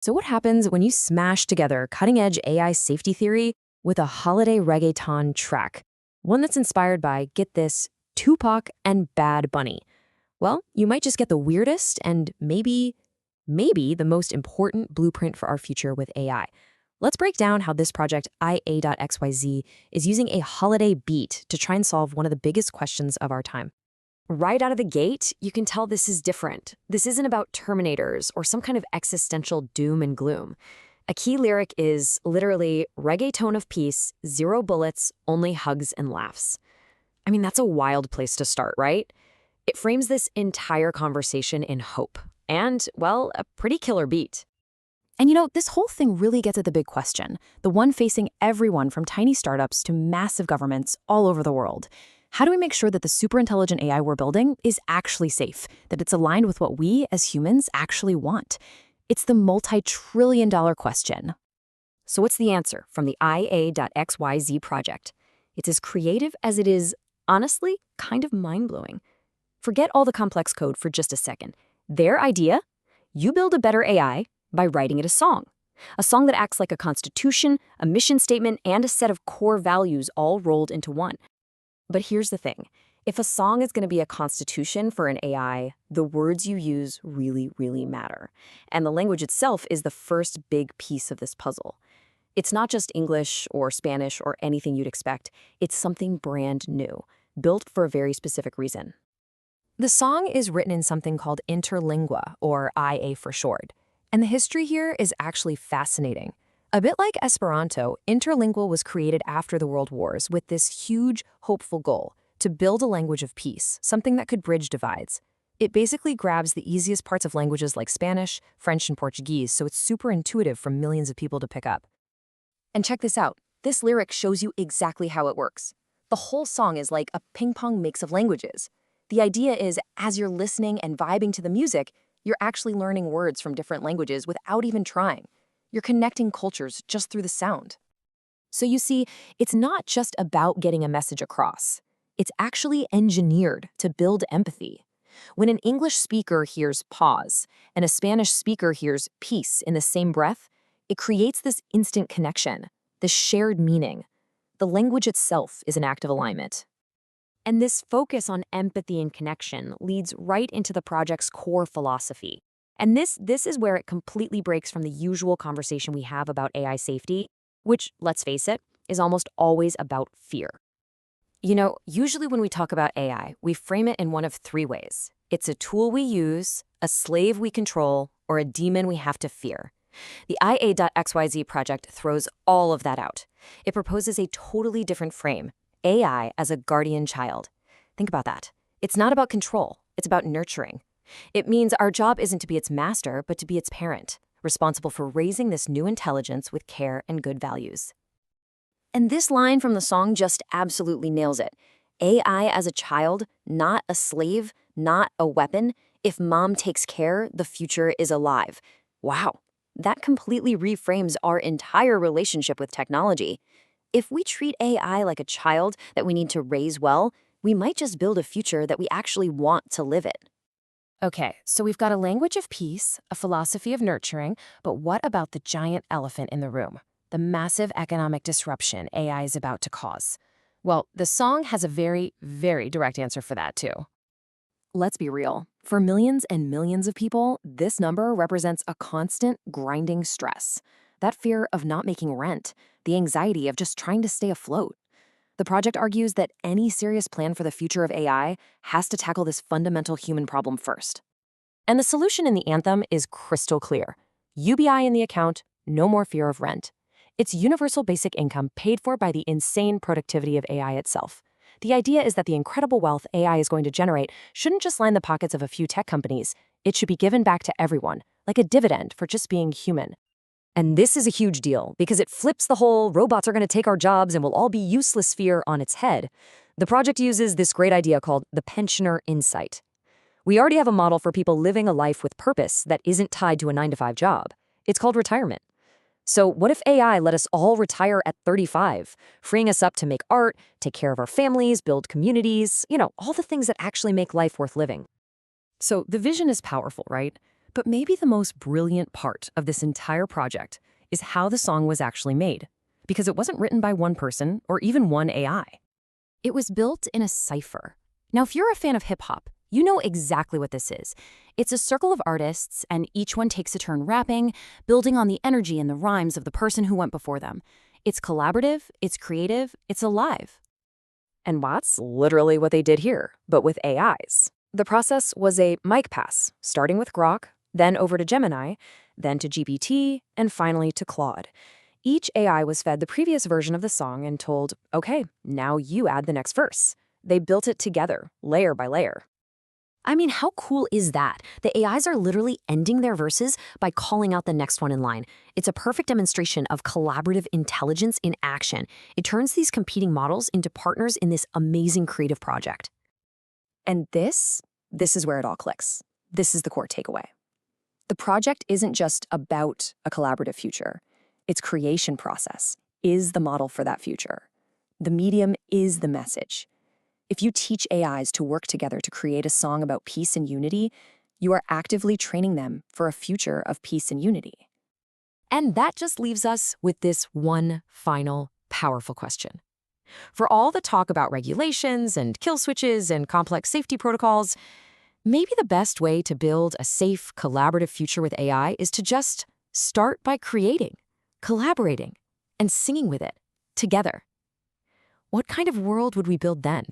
So what happens when you smash together cutting-edge AI safety theory with a holiday reggaeton track? One that's inspired by, get this, Tupac and Bad Bunny. Well, you might just get the weirdest and maybe the most important blueprint for our future with AI. Let's break down how this project, IA.xyz, is using a holiday beat to try and solve one of the biggest questions of our time. Right out of the gate, you can tell this is different. This isn't about Terminators or some kind of existential doom and gloom. A key lyric is literally reggaeton of peace, zero bullets, only hugs and laughs. I mean, that's a wild place to start, right? It frames this entire conversation in hope and, well, a pretty killer beat. And you know, this whole thing really gets at the big question, the one facing everyone from tiny startups to massive governments all over the world. How do we make sure that the superintelligent AI we're building is actually safe, that it's aligned with what we as humans actually want? It's the multi-trillion-dollar question. So what's the answer from the IA.xyz project? It's as creative as it is, honestly, kind of mind-blowing. Forget all the complex code for just a second. Their idea? You build a better AI by writing it a song that acts like a constitution, a mission statement, and a set of core values all rolled into one. But here's the thing. If a song is going to be a constitution for an AI, the words you use really, really matter. And the language itself is the first big piece of this puzzle. It's not just English or Spanish or anything you'd expect. It's something brand new, built for a very specific reason. The song is written in something called interlingua, or IA for short. And the history here is actually fascinating. A bit like Esperanto, interlingual was created after the World Wars with this huge, hopeful goal to build a language of peace, something that could bridge divides. It basically grabs the easiest parts of languages like Spanish, French, and Portuguese, so it's super intuitive for millions of people to pick up. And check this out. This lyric shows you exactly how it works. The whole song is like a ping-pong mix of languages. The idea is, as you're listening and vibing to the music, you're actually learning words from different languages without even trying. You're connecting cultures just through the sound. So you see, it's not just about getting a message across. It's actually engineered to build empathy. When an English speaker hears pause and a Spanish speaker hears peace in the same breath, it creates this instant connection, this shared meaning. The language itself is an act of alignment. And this focus on empathy and connection leads right into the project's core philosophy. And this is where it completely breaks from the usual conversation we have about AI safety, which, let's face it, is almost always about fear. You know, usually when we talk about AI, we frame it in one of three ways. It's a tool we use, a slave we control, or a demon we have to fear. The IA.xyz project throws all of that out. It proposes a totally different frame, AI as a guardian child. Think about that. It's not about control, it's about nurturing. It means our job isn't to be its master, but to be its parent, responsible for raising this new intelligence with care and good values. And this line from the song just absolutely nails it. AI as a child, not a slave, not a weapon. If mom takes care, the future is alive. Wow, that completely reframes our entire relationship with technology. If we treat AI like a child that we need to raise well, we might just build a future that we actually want to live in. Okay, so we've got a language of peace, a philosophy of nurturing, but what about the giant elephant in the room? The massive economic disruption AI is about to cause. Well, the song has a very, very direct answer for that too. Let's be real. For millions and millions of people, this number represents a constant, grinding stress. That fear of not making rent, the anxiety of just trying to stay afloat. The project argues that any serious plan for the future of AI has to tackle this fundamental human problem first. And the solution in the anthem is crystal clear. UBI in the account, no more fear of rent. It's universal basic income paid for by the insane productivity of AI itself. The idea is that the incredible wealth AI is going to generate shouldn't just line the pockets of a few tech companies. It should be given back to everyone, like a dividend for just being human. And this is a huge deal because it flips the whole robots are going to take our jobs and we'll all be useless fear on its head. The project uses this great idea called the pensioner insight. We already have a model for people living a life with purpose that isn't tied to a 9-to-5 job. It's called retirement. So what if AI let us all retire at 35, freeing us up to make art, take care of our families, build communities, all the things that actually make life worth living? So the vision is powerful, right? But maybe the most brilliant part of this entire project is how the song was actually made, because it wasn't written by one person or even one AI. It was built in a cipher. Now, if you're a fan of hip-hop, you know exactly what this is. It's a circle of artists, and each one takes a turn rapping, building on the energy and the rhymes of the person who went before them. It's collaborative, it's creative, it's alive. And that's literally what they did here, but with AIs. The process was a mic pass, starting with Grok, then over to Gemini, then to GPT, and finally to Claude. Each AI was fed the previous version of the song and told, okay, now you add the next verse. They built it together, layer by layer. I mean, how cool is that? The AIs are literally ending their verses by calling out the next one in line. It's a perfect demonstration of collaborative intelligence in action. It turns these competing models into partners in this amazing creative project. And this is where it all clicks. This is the core takeaway. The project isn't just about a collaborative future. Its creation process is the model for that future. The medium is the message. If you teach AIs to work together to create a song about peace and unity, you are actively training them for a future of peace and unity. And that just leaves us with this one final powerful question. For all the talk about regulations and kill switches and complex safety protocols, maybe the best way to build a safe, collaborative future with AI is to just start by creating, collaborating, and singing with it together. What kind of world would we build then?